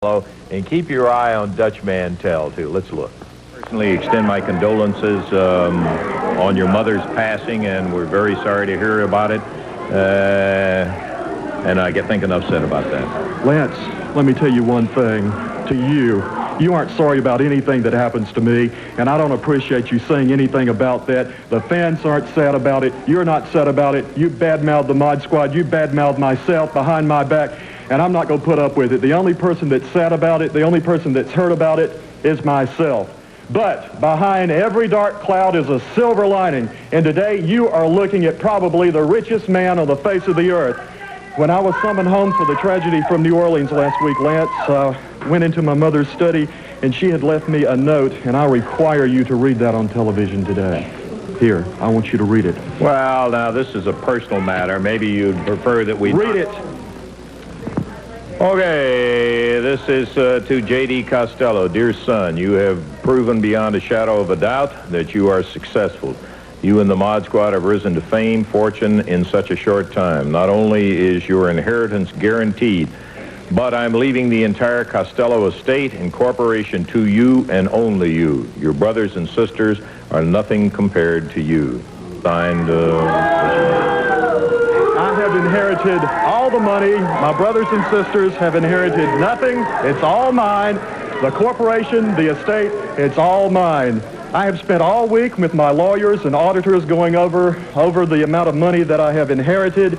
Costello, and keep your eye on Dutch Mantel, too. Let's look. Personally extend my condolences on your mother's passing, and we're very sorry to hear about it. And I think enough said about that. Lance, let me tell you one thing. To you, you aren't sorry about anything that happens to me, and I don't appreciate you saying anything about that. The fans aren't sad about it. You're not sad about it. You badmouthed the Mod Squad. You badmouthed myself behind my back, and I'm not going to put up with it. The only person that's sad about it, the only person that's hurt about it is myself. But behind every dark cloud is a silver lining, and today you are looking at probably the richest man on the face of the earth. When I was summoned home for the tragedy from New Orleans last week, Lance, went into my mother's study, and she had left me a note, and I require you to read that on television today. Here, I want you to read it. Well, now, this is a personal matter. Maybe you'd prefer that we... Read it. Okay, this is to J.D. Costello. Dear son, you have proven beyond a shadow of a doubt that you are successful. You and the Mod Squad have risen to fame, fortune in such a short time. Not only is your inheritance guaranteed, but I'm leaving the entire Costello estate and corporation to you and only you. Your brothers and sisters are nothing compared to you. Signed, I have inherited all the money. My brothers and sisters have inherited nothing. It's all mine. The corporation, the estate, it's all mine. I have spent all week with my lawyers and auditors going over the amount of money that I have inherited.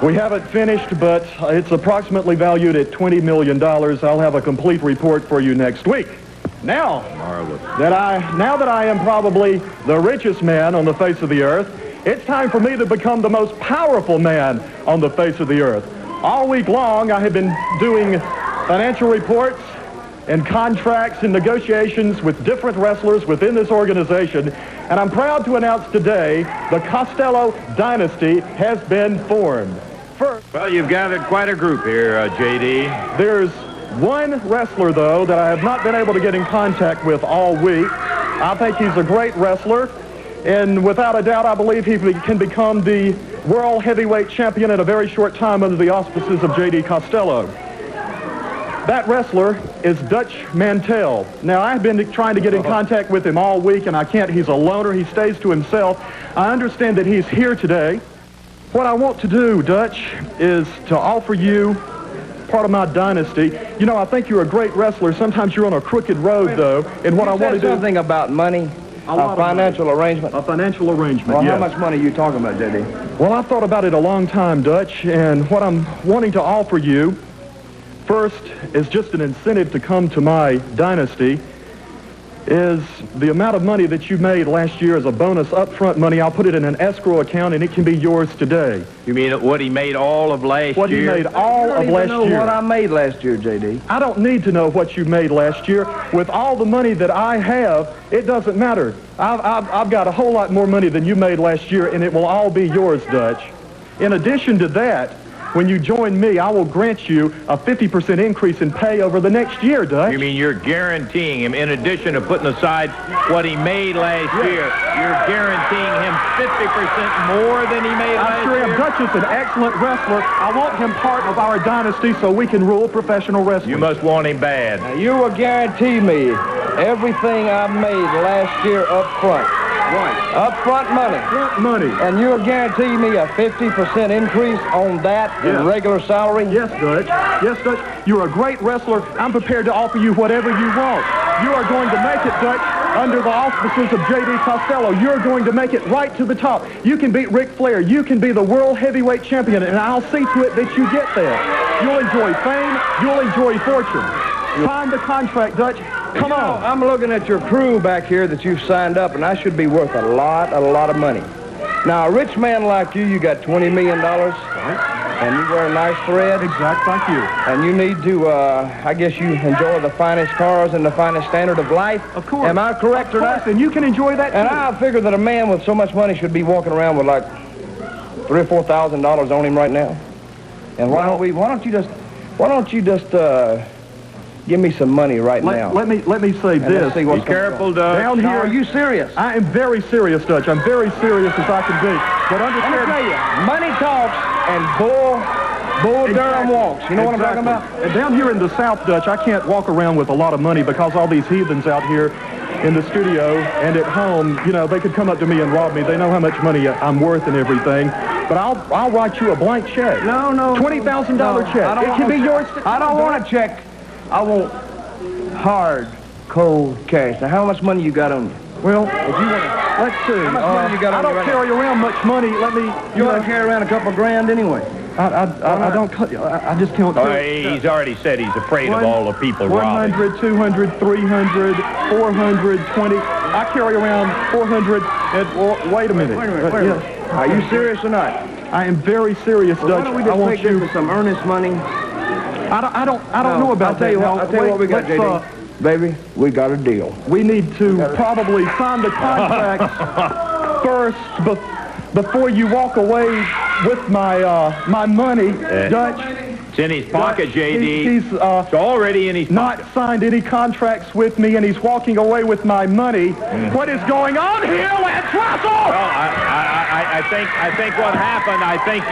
We haven't finished, but it's approximately valued at $20 million. I'll have a complete report for you next week. Now that I am probably the richest man on the face of the earth, it's time for me to become the most powerful man on the face of the earth. All week long, I have been doing financial reports and contracts and negotiations with different wrestlers within this organization, and I'm proud to announce today the Costello dynasty has been formed. First, well, you've gathered quite a group here, J.D. There's one wrestler, though, that I have not been able to get in contact with all week. I think he's a great wrestler, and without a doubt, I believe he can become the world heavyweight champion in a very short time under the auspices of J.D. Costello. That wrestler is Dutch Mantel. Now, I've been trying to get in contact with him all week, and I can't. He's a loner. He stays to himself. I understand that he's here today. What I want to do, Dutch, is to offer you part of my dynasty. You know, I think you're a great wrestler. Sometimes you're on a crooked road, though, and what I want to do... something about money, a financial arrangement. A financial arrangement, well, yes. How much money are you talking about, J.D.? Well, I thought about it a long time, Dutch, and what I'm wanting to offer you first is just an incentive to come to my dynasty is the amount of money that you made last year as a bonus upfront money. I'll put it in an escrow account, and it can be yours today. You mean what he made all of last year? What he made all of last year. I don't even know what I made last year, J.D. I don't need to know what you made last year. With all the money that I have, it doesn't matter. I've got a whole lot more money than you made last year, and it will all be yours, Dutch. In addition to that, when you join me, I will grant you a 50% increase in pay over the next year, Dutch. You mean you're guaranteeing him, in addition to putting aside what he made last year, you're guaranteeing him 50% more than he made last year? I sure am. Dutch is an excellent wrestler. I want him part of our dynasty so we can rule professional wrestling. You must want him bad. Now, you will guarantee me everything I made last year up front. Right. Up-front money. Front money. And you'll guarantee me a 50% increase on that in regular salary? Yes, Dutch. Yes, Dutch. You're a great wrestler. I'm prepared to offer you whatever you want. You are going to make it, Dutch, under the auspices of J.D. Costello. You're going to make it right to the top. You can beat Ric Flair. You can be the world heavyweight champion, and I'll see to it that you get there. You'll enjoy fame. You'll enjoy fortune. Sign the contract, Dutch. Come on. I'm looking at your crew back here that you've signed up, and I should be worth a lot of money. Now, a rich man like you got $20 million, and you wear a nice thread. Exact, thank you. And you need to, I guess you enjoy the finest cars and the finest standard of life. Of course. Am I correct or not? And you can enjoy that, too. And I figure that a man with so much money should be walking around with like $3,000 or $4,000 on him right now. And why don't you just give me some money right now. Let me say this. Be careful, Dutch. Down here, are you serious? I am very serious, Dutch. I'm very serious as I can be. But Let me understand, tell you, money talks and bull Bull Durham walks. You know what I'm talking about? And down here in the South, Dutch, I can't walk around with a lot of money because all these heathens out here in the studio and at home, you know, they could come up to me and rob me. They know how much money I'm worth and everything. But I'll write you a blank check. No. $20,000 check. It can be yours. I don't want a check. I want hard, cold cash. Now, how much money you got on you? Well, if you want to, let's see. How much money you got on I you don't right carry around much money. Let me. You want to carry around a couple grand anyway. I don't. I just can't. He's already said he's afraid of all the people robbing. 100, 200, 300, 420. I carry around 400. Wait a minute. Wait a minute. Are you serious or not? I am very serious, Well, Dutch. why don't we just I want make you. this for some earnest money? I don't know about I'll tell you that. what. I'll tell you what we got, JD. Baby, we got a deal. We need to probably sign the contracts first before you walk away with my money, Dutch. It's in his pocket, JD. He's it's already in his not pocket. signed any contracts with me, and he's walking away with my money. What is going on here, Lance Russell? Well, I think what happened, I think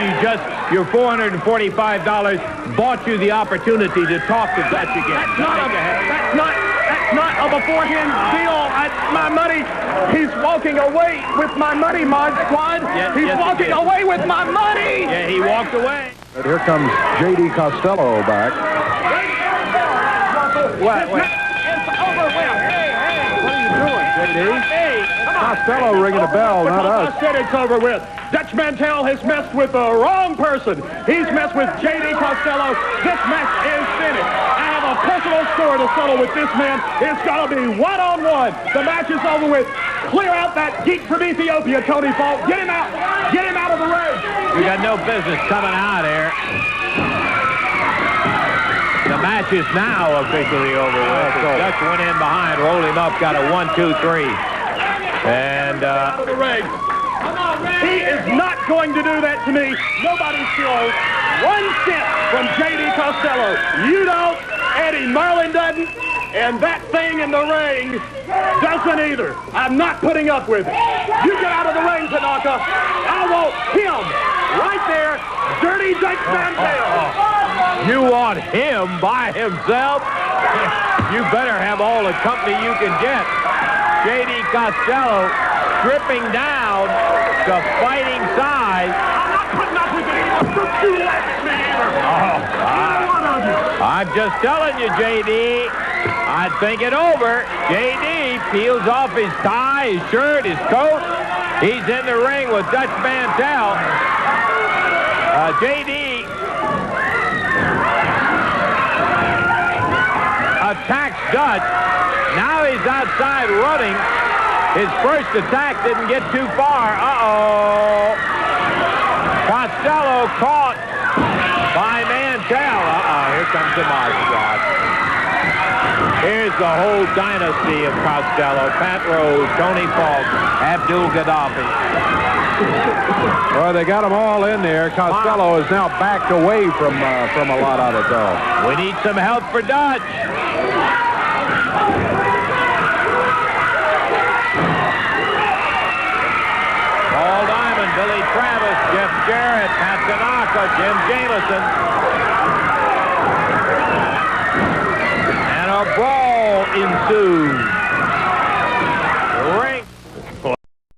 your $445 bought you the opportunity to talk to Dutch again. That's not a beforehand deal. My money, he's walking away with my money, Mod Squad. He's walking away with my money. Yeah, he walked away. And here comes J.D. Costello back. What? It's over with. What are you doing, J.D.? Costello ringing the bell, not us. I said it's over with. Dutch Mantel has messed with the wrong person. He's messed with J.D. Costello. This match is finished. I have a personal score to settle with this man. It's going to be one-on-one. The match is over with. Clear out that geek from Ethiopia, Tony Falk. Get him out. Get him out of the ring. We got no business coming out here. The match is now officially over with. Dutch went in behind, rolled him up, got a 1, 2, 3. And Out of the ring. He is not going to do that to me. Nobody steals 1 cent from J.D. Costello. You don't, Eddie Merlin doesn't, and that thing in the ring doesn't either. I'm not putting up with it. You get out of the ring, Tanaka. I want him right there, Dirty Dutch Mantel. you want him by himself? You better have all the company you can get. J.D. Costello stripping down to fighting size. I'm not putting up with it either. Don't you laugh at me either. I'm just telling you, J.D., I'd think it over. J.D. peels off his tie, his shirt, his coat. He's in the ring with Dutch Mantel. J.D. attacks Dutch. Now he's outside running. His first attack didn't get too far. Uh-oh. Costello caught by Mantel. Here comes the Mod Squad. Here's the whole dynasty of Costello. Pat Rose, Tony Falk, Abdul Gaddafi. Well, they got them all in there. Costello is now backed away from a lot of it, though. We need some help for Dutch. Paul Diamond, Billy Travis, Jeff Jarrett, Pat Tanaka, Jim Jameson. And a brawl ensues.